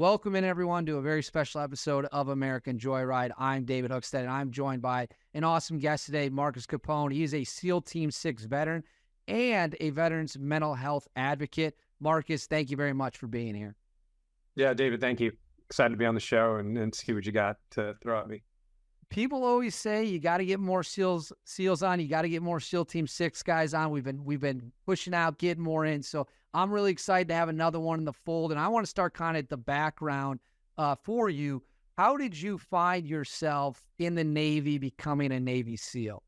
Welcome in, everyone, to a very special episode of American Joyride. I'm David Hookstead, and I'm joined by an awesome guest today, Marcus Capone. He is a SEAL Team 6 veteran and a veteran's mental health advocate. Marcus, thank you very much for being here. Yeah, David, thank you. Excited to be on the show and see what you got to throw at me. People always say you got to get more SEALs on. You got to get more SEAL Team 6 guys on. We've been pushing out, getting more in. So I'm really excited to have another one in the fold. And I want to start kind of at the background for you. How did you find yourself in the Navy, becoming a Navy SEAL?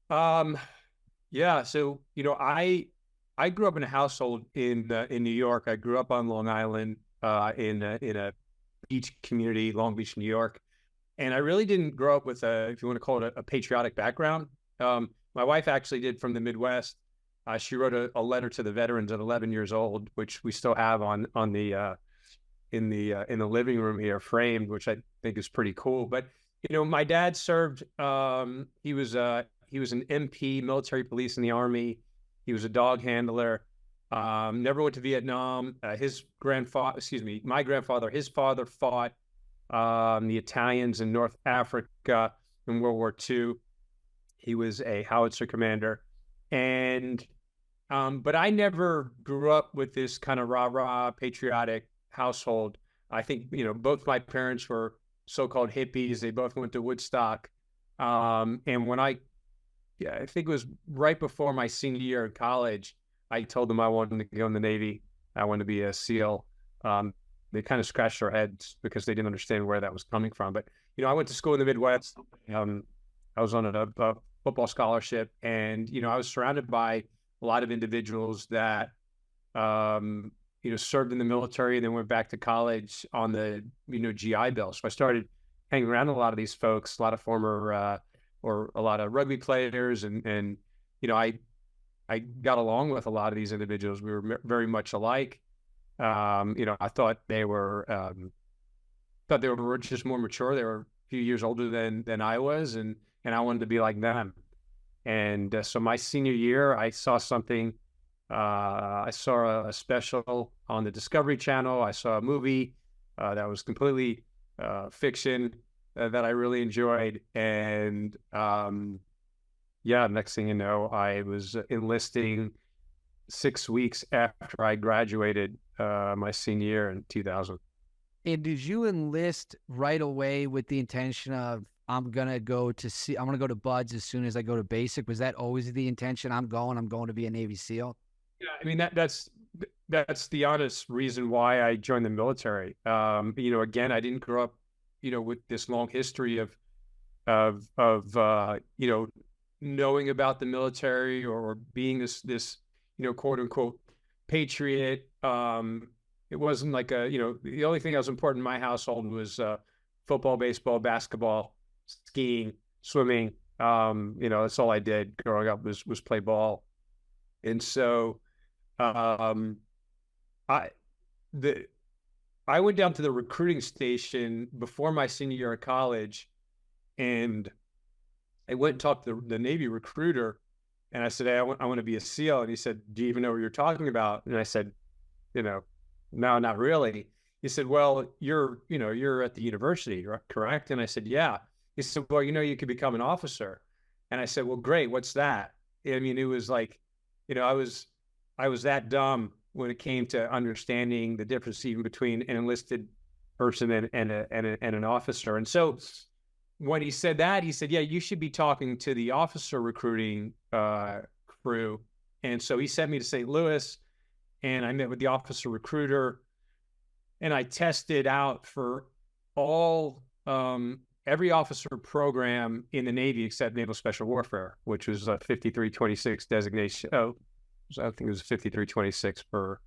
Yeah. So I grew up in a household in New York. I grew up on Long Island in a beach community, Long Beach, New York. And I really didn't grow up with if you want to call it a patriotic background. My wife actually did from the Midwest. She wrote a letter to the veterans at 11 years old, which we still have in the living room here, framed, which I think is pretty cool. But my dad served. He was an MP, military police in the Army. He was a dog handler. Never went to Vietnam. My grandfather, his father fought the Italians in North Africa in World War II. He was a howitzer commander. And but I never grew up with this kind of rah-rah patriotic household. I think, both my parents were so-called hippies. They both went to Woodstock. And when I think it was right before my senior year in college, I told them I wanted to go in the Navy. I wanted to be a SEAL. They kind of scratched their heads because they didn't understand where that was coming from. But, I went to school in the Midwest. I was on a football scholarship, and, I was surrounded by a lot of individuals that, served in the military and then went back to college on the, GI Bill. So I started hanging around a lot of these folks, a lot of former or a lot of rugby players. And I got along with a lot of these individuals. We were very much alike. I thought they were just more mature. They were a few years older than I was, and I wanted to be like them. And so my senior year, I saw something. I saw a special on the Discovery Channel. I saw a movie that was completely fiction that I really enjoyed. And next thing you know, I was enlisting 6 weeks after I graduated my senior year in 2000. And did you enlist right away with the intention of, I'm going to go to BUDS as soon as I go to basic? Was that always the intention? I'm going to be a Navy SEAL? Yeah, I mean, that's the honest reason why I joined the military. Again, I didn't grow up, with this long history of knowing about the military or being this quote unquote patriot. It wasn't like the only thing that was important in my household was football, baseball, basketball, skiing, swimming. That's all I did growing up was play ball. And so I went down to the recruiting station before my senior year of college, and I went and talked to the Navy recruiter. And I said, hey, I want to be a SEAL. And he said, do you even know what you're talking about? And I said, no, not really. He said, well, you're at the university, correct? And I said, yeah. He said, well, you could become an officer. And I said, well, great. What's that? I mean, it was like, I was that dumb when it came to understanding the difference even between an enlisted person and an officer. And so when he said that, he said, yeah, you should be talking to the officer recruiting crew. And so he sent me to St. Louis, and I met with the officer recruiter, and I tested out for every officer program in the Navy except Naval Special Warfare, which was a 5326 designation. I think it was 5326 for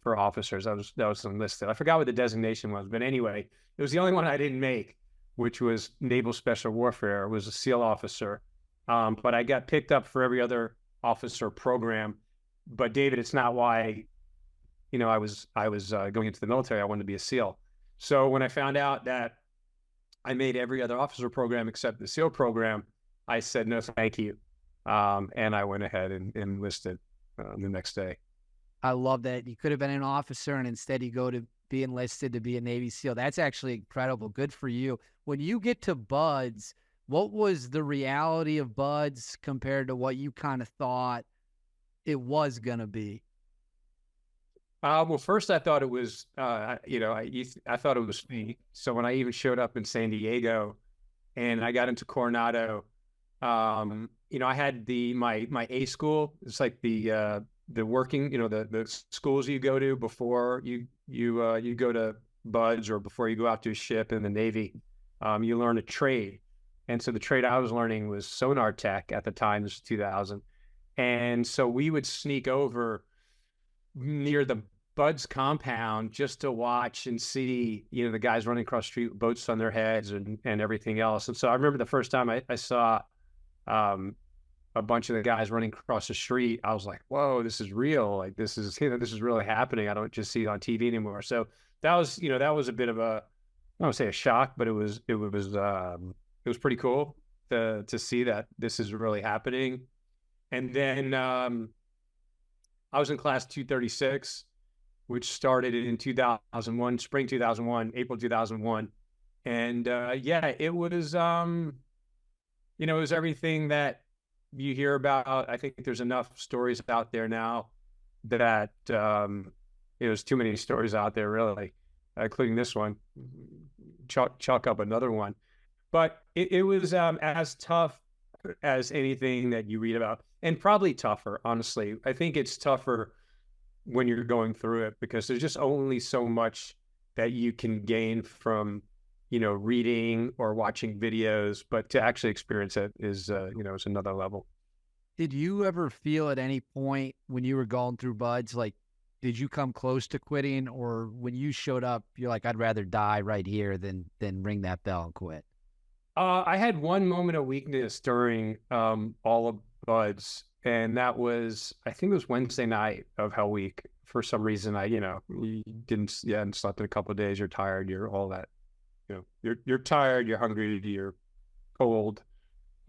officers. That was enlisted. I forgot what the designation was, but anyway, it was the only one I didn't make, which was Naval Special Warfare. It was a SEAL officer. But I got picked up for every other officer program. But David, it's not why, I was going into the military. I wanted to be a SEAL. So when I found out that I made every other officer program except the SEAL program, I said, no, thank you. And I went ahead and enlisted the next day. I love that. You could have been an officer, and instead you go to be enlisted to be a Navy SEAL. That's actually incredible. Good for you. When you get to buds, what was the reality of buds compared to what you kind of thought it was going to be? Well, first I thought it was, I thought it was me. So when I even showed up in San Diego and I got into Coronado, I had my A school. It's like the working, the schools you go to before you go to buds or before you go out to a ship in the Navy. You learn a trade. And so the trade I was learning was sonar tech at the time. This was 2000. And so we would sneak over near the Bud's compound just to watch and see, the guys running across the street with boats on their heads and everything else. And so I remember the first time I saw a bunch of the guys running across the street, I was like, whoa, this is real. Like this is really happening. I don't just see it on TV anymore. So that was a bit of a, I don't want to say a shock, but it was pretty cool to see that this is really happening. And then I was in class 236, which started in 2001, spring 2001, April 2001. And it was, it was everything that you hear about. I think there's enough stories out there now that there's too many stories out there, really, including this one. Chalk up another one. But it was as tough as anything that you read about, and probably tougher, honestly. I think it's tougher when you're going through it because there's just only so much that you can gain from, reading or watching videos, but to actually experience it is another level. Did you ever feel at any point when you were going through buds, like, did you come close to quitting, or when you showed up, you're like, I'd rather die right here than ring that bell and quit? I had one moment of weakness during all of buds. And that was, I think it was Wednesday night of Hell Week. For some reason, you hadn't slept in a couple of days. You're tired. You're all that, you're tired. You're hungry. You're cold.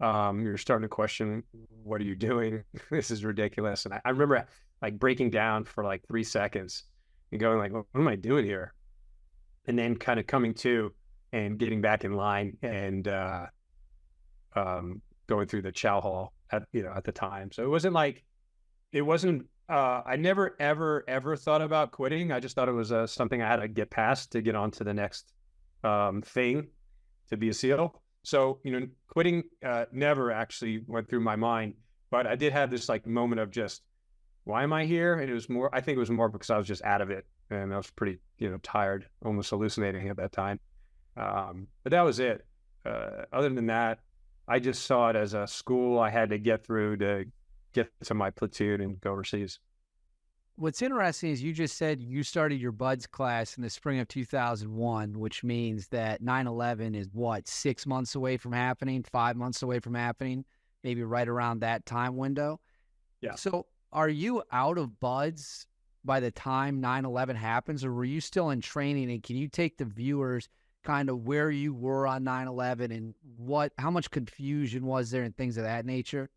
You're starting to question, what are you doing? This is ridiculous. And I remember like breaking down for like 3 seconds and going like, what am I doing here? And then kind of coming to and getting back in line and going through the chow hall at the time. So I never ever thought about quitting. I just thought it was something I had to get past to get on to the next thing to be a SEAL. So quitting never actually went through my mind, but I did have this like moment of just, why am I here? And I think it was more because I was just out of it and I was pretty tired, almost hallucinating at that time. But that was it. Other than that, I just saw it as a school I had to get through to get to my platoon and go overseas. What's interesting is you just said you started your buds class in the spring of 2001, which means that 9/11 is what, 6 months away from happening, 5 months away from happening, maybe right around that time window. Yeah. So are you out of buds by the time 9/11 happens, or were you still in training? And can you take the viewers kind of where you were on 9/11 and how much confusion was there and things of that nature?